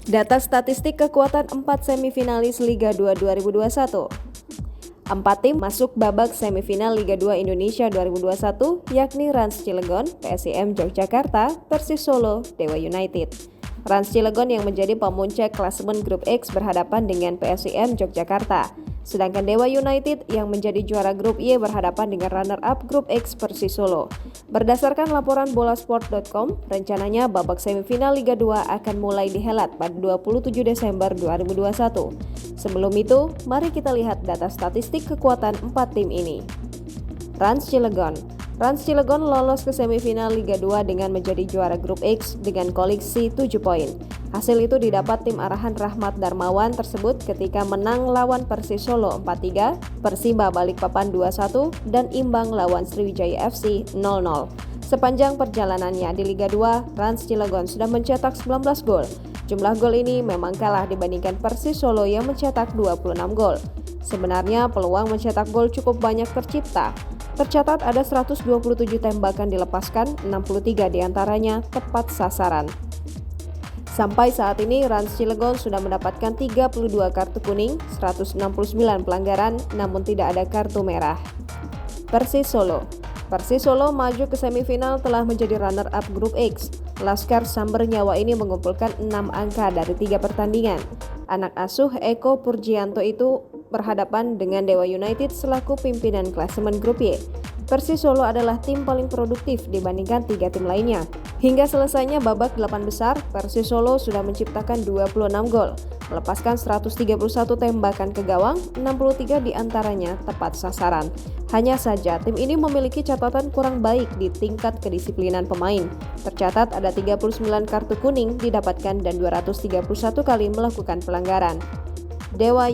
Data statistik kekuatan 4 semifinalis Liga 2 2021. 4 tim masuk babak semifinal Liga 2 Indonesia 2021, yakni Rans Cilegon, PSIM Yogyakarta, Persis Solo, Dewa United. Rans Cilegon yang menjadi pemuncak klasemen grup X berhadapan dengan PSIM Yogyakarta. Sedangkan Dewa United yang menjadi juara grup Y berhadapan dengan runner-up grup X Persis Solo. Berdasarkan laporan bolasport.com, rencananya babak semifinal Liga 2 akan mulai dihelat pada 27 Desember 2021. Sebelum itu, mari kita lihat data statistik kekuatan 4 tim ini. Rans Cilegon lolos ke semifinal Liga 2 dengan menjadi juara grup X dengan koleksi 7 poin. Hasil itu didapat tim arahan Rahmat Darmawan tersebut ketika menang lawan Persis Solo 4-3, Persiba Balikpapan 2-1, dan imbang lawan Sriwijaya FC 0-0. Sepanjang perjalanannya di Liga 2, Rans Cilegon sudah mencetak 19 gol. Jumlah gol ini memang kalah dibandingkan Persis Solo yang mencetak 26 gol. Sebenarnya peluang mencetak gol cukup banyak tercipta. Tercatat ada 127 tembakan dilepaskan, 63 diantaranya tepat sasaran. Sampai saat ini Rans Cilegon sudah mendapatkan 32 kartu kuning, 169 pelanggaran, namun tidak ada kartu merah. Persis Solo maju ke semifinal telah menjadi runner-up grup X. Laskar Samber Nyawa ini mengumpulkan 6 angka dari 3 pertandingan. Anak asuh Eko Purjianto itu berhadapan dengan Dewa United selaku pimpinan klasemen grup Y. Persis Solo adalah tim paling produktif dibandingkan 3 tim lainnya. Hingga selesainya babak 8 besar, Persis Solo sudah menciptakan 26 gol, melepaskan 131 tembakan ke gawang, 63 diantaranya tepat sasaran. Hanya saja tim ini memiliki catatan kurang baik di tingkat kedisiplinan pemain. Tercatat ada 39 kartu kuning didapatkan dan 231 kali melakukan pelanggaran. Dewa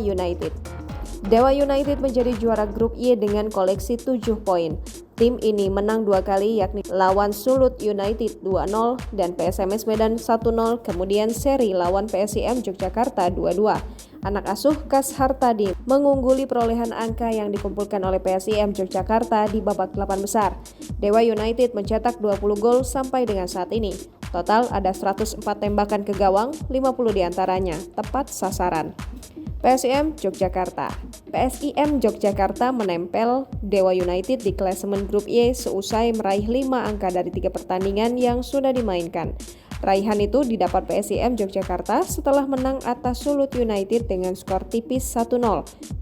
United menjadi juara grup Y dengan koleksi 7 poin. Tim ini menang 2 kali yakni lawan Sulut United 2-0 dan PSMS Medan 1-0, kemudian seri lawan PSIM Yogyakarta 2-2. Anak asuh Kas Hartadi mengungguli perolehan angka yang dikumpulkan oleh PSIM Yogyakarta di babak 8 besar. Dewa United mencetak 20 gol sampai dengan saat ini. Total ada 104 tembakan ke gawang, 50 diantaranya tepat sasaran. PSIM Yogyakarta menempel Dewa United di klasemen grup Y seusai meraih 5 angka dari 3 pertandingan yang sudah dimainkan. Raihan itu didapat PSIM Yogyakarta setelah menang atas Sulut United dengan skor tipis 1-0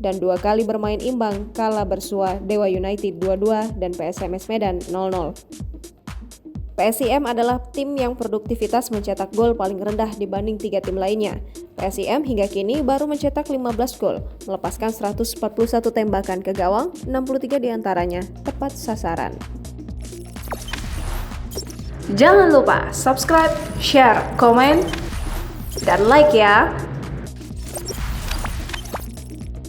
dan 2 kali bermain imbang kala bersua Dewa United 2-2 dan PSMS Medan 0-0. PSIM adalah tim yang produktivitas mencetak gol paling rendah dibanding 3 tim lainnya. PSIM hingga kini baru mencetak 15 gol, melepaskan 141 tembakan ke gawang, 63 diantaranya tepat sasaran. Jangan lupa subscribe, share, komen, dan like ya!